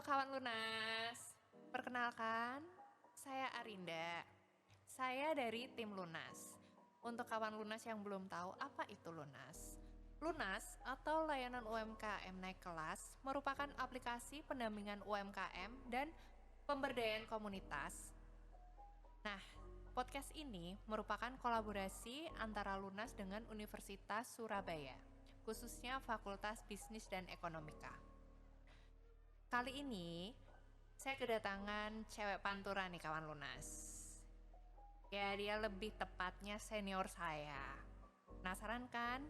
kawan Lunas, perkenalkan, saya Arinda. Saya dari tim Lunas. Untuk kawan Lunas yang belum tahu apa itu Lunas. Lunas atau layanan UMKM naik kelas merupakan aplikasi pendampingan UMKM dan pemberdayaan komunitas. Nah, podcast ini merupakan kolaborasi antara Lunas dengan Universitas Surabaya, khususnya Fakultas Bisnis dan Ekonomika. Kali ini saya kedatangan cewek pantura nih kawan Lunas. Ya dia lebih tepatnya senior saya. Penasaran kan?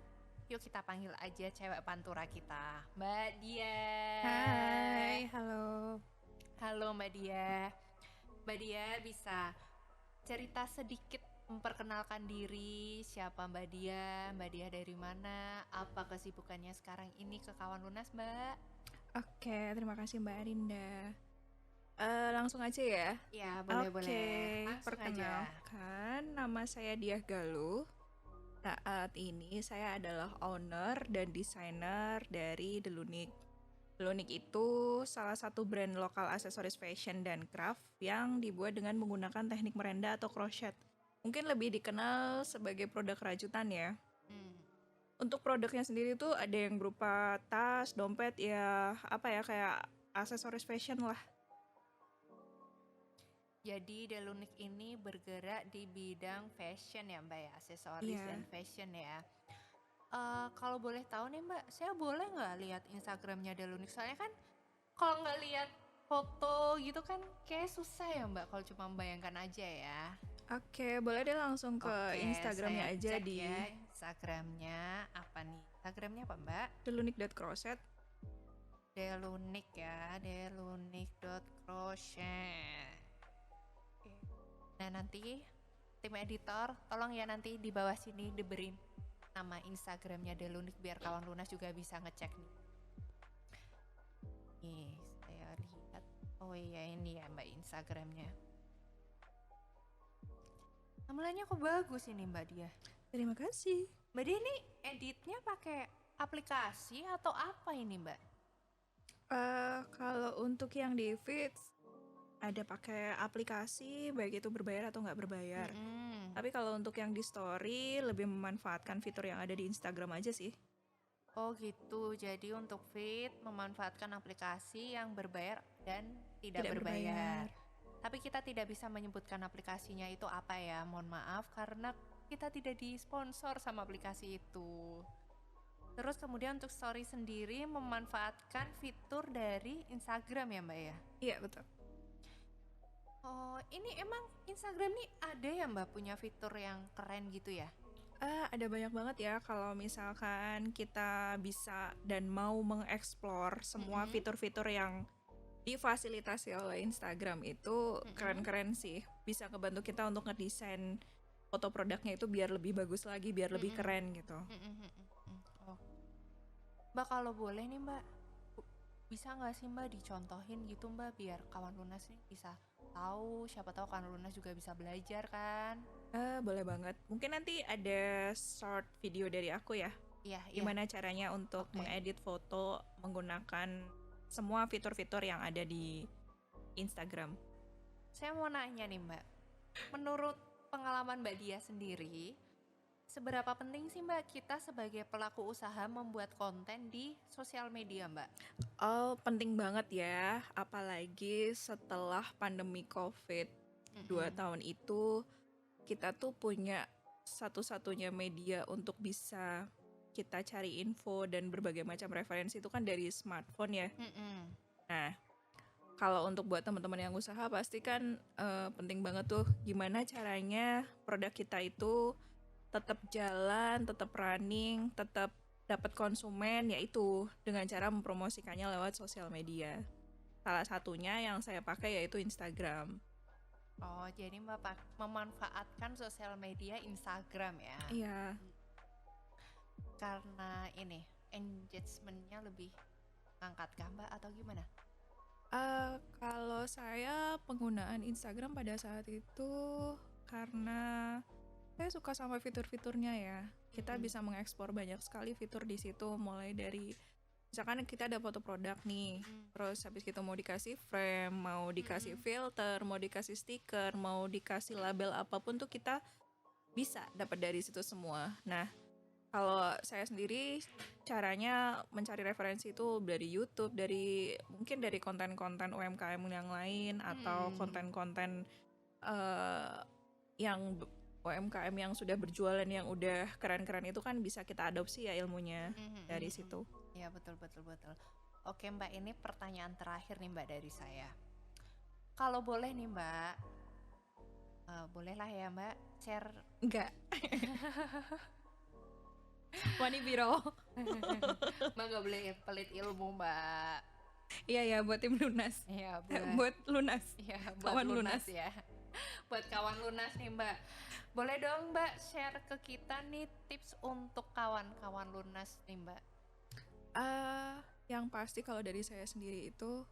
Yuk kita panggil aja cewek pantura kita, Mbak Dia. Hai, halo. Halo Mbak Dia. Mbak Dia bisa cerita sedikit memperkenalkan diri, siapa Mbak Dia dari mana, apa kesibukannya sekarang ini ke kawan Lunas Mbak? Oke, terima kasih Mbak Arinda. Langsung aja ya. Ya boleh-boleh, Oke, langsung aja. perkenalkan nama saya Diah Galuh. Saat ini saya adalah owner dan desainer dari Delunik. Delunik itu salah satu brand lokal aksesoris fashion dan craft yang dibuat dengan menggunakan teknik merenda atau crochet. Mungkin lebih dikenal sebagai produk rajutan ya. Hmm. Untuk produknya sendiri tuh ada yang berupa tas, dompet, ya apa ya kayak aksesoris fashion lah. Jadi Delunik ini bergerak di bidang fashion ya Mbak ya, aksesoris dan Iya. fashion ya. Kalau boleh tahu nih Mbak, saya boleh nggak lihat Instagramnya Delunik? Soalnya kan kalau nggak lihat foto gitu kan kayak susah ya Mbak kalau cuma membayangkan aja ya. Oke, boleh deh langsung ke Oke, saya Instagramnya aja cek di ya Instagramnya apa nih? Instagramnya apa Mbak? delunik.crochet. Delunik ya, delunik.crochet. Oke. Nah nanti tim editor tolong ya nanti di bawah sini diberi nama Instagramnya Delunik biar kawan Lunas juga bisa ngecek nih. Nih saya lihat, oh iya ini ya Mbak Instagramnya. Tampilannya kok bagus ini Mbak Dia. Terima kasih. Mbak Dia ini editnya pakai aplikasi atau apa ini Mbak? Kalau untuk yang di feeds ada pakai aplikasi baik itu berbayar atau nggak berbayar. Mm-mm. Tapi kalau untuk yang di story lebih memanfaatkan fitur yang ada di Instagram aja sih. Oh gitu, jadi untuk feed memanfaatkan aplikasi yang berbayar dan tidak Tidak berbayar. berbayar. Tapi kita tidak bisa menyebutkan aplikasinya itu apa ya, mohon maaf karena kita tidak disponsor sama aplikasi itu. Terus kemudian untuk story sendiri memanfaatkan fitur dari Instagram ya Mbak ya? Iya, betul. Oh ini emang Instagram nih ada ya Mbak punya fitur yang keren gitu ya? Ada banyak banget ya kalau misalkan kita bisa dan mau mengeksplor semua Mm-mm. fitur-fitur yang difasilitasi oleh Instagram itu Mm-mm. keren-keren sih. Bisa ngebantu kita untuk ngedesain foto produknya itu biar lebih bagus lagi, biar lebih Mm-mm. keren gitu. Mm-mm. Mm-mm. Oh. Mbak kalau boleh nih Mbak, bisa nggak sih Mbak dicontohin gitu Mbak biar kawan Lunas nih bisa tahu, siapa tahu kawan Lunas juga bisa belajar kan? Boleh banget. Mungkin nanti ada short video dari aku ya. Iya, iya. Gimana caranya untuk Oke. mengedit foto menggunakan semua fitur-fitur yang ada di Instagram. Saya mau nanya nih Mbak, menurut pengalaman Mbak Dia sendiri, seberapa penting sih Mbak kita sebagai pelaku usaha membuat konten di sosial media Mbak? Oh, penting banget ya, apalagi setelah pandemi COVID 2 Mm-mm. tahun itu, kita tuh punya satu-satunya media untuk bisa kita cari info dan berbagai macam referensi itu kan dari smartphone ya. Mm-mm. Nah, kalau untuk buat teman-teman yang usaha pasti kan penting banget tuh gimana caranya produk kita itu tetap jalan, tetap running, tetap dapat konsumen, yaitu dengan cara mempromosikannya lewat sosial media. Salah satunya yang saya pakai yaitu Instagram. Oh, jadi Mbak memanfaatkan sosial media Instagram ya? Iya. Karena ini engagementnya lebih angkat kah Mbak atau gimana? Kalau saya penggunaan Instagram pada saat itu karena saya suka sama fitur-fiturnya ya. Kita Mm-mm. bisa mengekspor banyak sekali fitur di situ, mulai dari misalkan kita ada foto produk nih, Mm. terus habis gitu mau dikasih frame, mau dikasih filter, mau dikasih stiker, mau dikasih label apapun tuh kita bisa dapat dari situ semua. Nah, kalau saya sendiri caranya mencari referensi itu dari YouTube, mungkin dari konten-konten UMKM yang lain atau konten-konten eh, yang UMKM yang sudah berjualan yang udah keren-keren itu kan bisa kita adopsi ya ilmunya dari situ. Ya, betul betul betul. Oke Mbak, ini pertanyaan terakhir nih Mbak dari saya. Kalau boleh nih Mbak, bolehlah ya Mbak share. Enggak. Wani Biro. Mbak nggak boleh pelit ilmu Mbak. Iya ya, buat tim Lunas. Iya Buat Lunas. ya buat Kawan lunas Lunas. ya. Buat kawan lunas nih Mbak. Boleh dong Mbak share ke kita nih tips untuk kawan-kawan lunas nih Mbak. Yang pasti kalau dari saya sendiri itu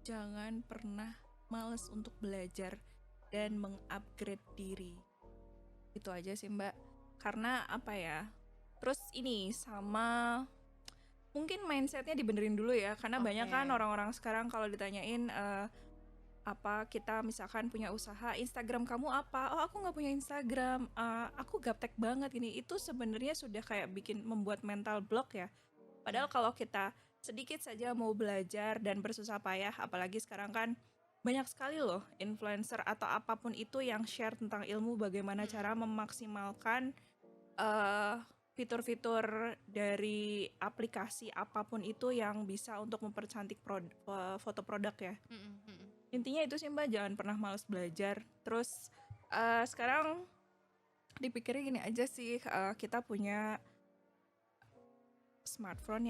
jangan pernah males untuk belajar dan mengupgrade diri. Itu aja sih Mbak. Karena apa ya? Terus ini sama mungkin mindsetnya dibenerin dulu ya. Karena banyak kan orang-orang sekarang kalau ditanyain apa kita misalkan punya usaha, Instagram kamu apa? Oh aku nggak punya Instagram, aku gaptek banget gini. Itu sebenarnya sudah kayak membuat mental block ya. Padahal kalau kita sedikit saja mau belajar dan bersusah payah, apalagi sekarang kan banyak sekali loh influencer atau apapun itu yang share tentang ilmu bagaimana cara memaksimalkan fitur-fitur dari aplikasi apapun itu yang bisa untuk mempercantik foto produk ya. Intinya itu sih Mbak, jangan pernah malas belajar. Terus sekarang dipikirnya gini aja sih, kita punya smartphone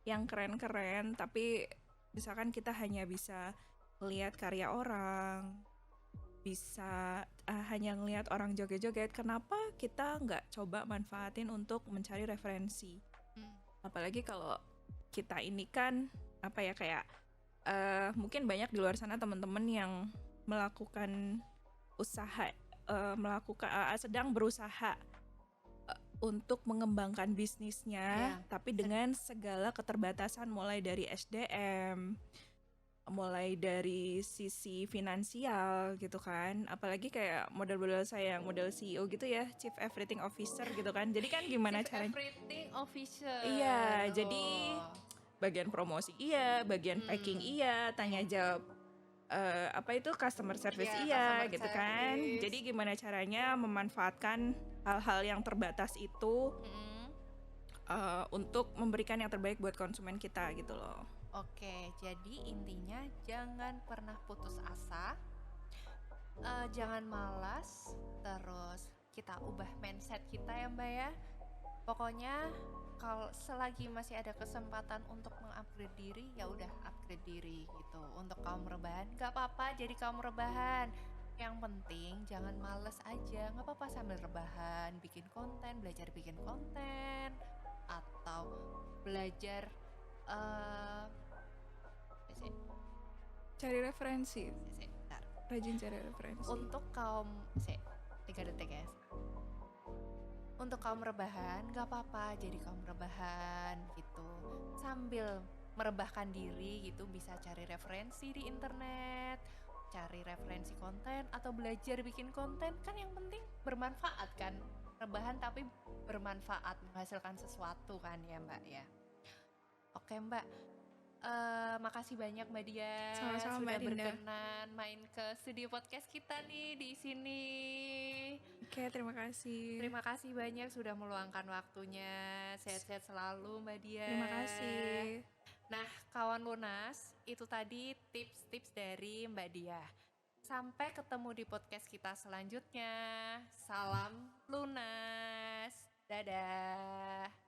yang keren-keren, tapi misalkan kita hanya bisa lihat karya orang, bisa hanya ngelihat orang joget-joget, kenapa kita nggak coba manfaatin untuk mencari referensi? Apalagi kalau kita ini kan apa ya kayak mungkin banyak di luar sana teman-teman yang melakukan usaha, sedang berusaha untuk mengembangkan bisnisnya, tapi dengan segala keterbatasan mulai dari SDM, mulai dari sisi finansial gitu kan, apalagi kayak model-model saya yang model CEO gitu ya, Chief Everything Officer gitu kan. Jadi kan gimana caranya? Chief Everything Officer. Iya, jadi bagian promosi iya, bagian packing iya, tanya jawab apa itu customer service iya customer gitu kan. service. Jadi gimana caranya memanfaatkan hal-hal yang terbatas itu untuk memberikan yang terbaik buat konsumen kita gitu loh. Oke, jadi intinya jangan pernah putus asa, jangan malas, terus kita ubah mindset kita ya Mbak ya. Pokoknya kalau selagi masih ada kesempatan untuk mengupgrade diri, ya udah upgrade diri gitu. Untuk kaum rebahan, gak apa-apa jadi kaum rebahan. Yang penting jangan males aja, gak apa-apa sambil rebahan, bikin konten, belajar bikin konten, atau belajar cari referensi. bentar. Rajin cari referensi. Untuk kaum 3 detik ya. Untuk kaum rebahan gak apa-apa jadi kaum rebahan gitu, sambil merebahkan diri gitu bisa cari referensi di internet, cari referensi konten atau belajar bikin konten, kan yang penting bermanfaat kan, rebahan tapi bermanfaat, menghasilkan sesuatu kan ya Mbak ya. Oke Mbak, makasih banyak Mbak Dia. Sama-sama, sudah Mbak Dinda. berkenan main ke studio podcast kita nih di sini. Oke, terima kasih. Terima kasih banyak sudah meluangkan waktunya. Sehat-sehat selalu Mbak Dia. Terima kasih. Nah, kawan lunas, itu tadi tips-tips dari Mbak Dia. Sampai ketemu di podcast kita selanjutnya. Salam lunas. Dadah.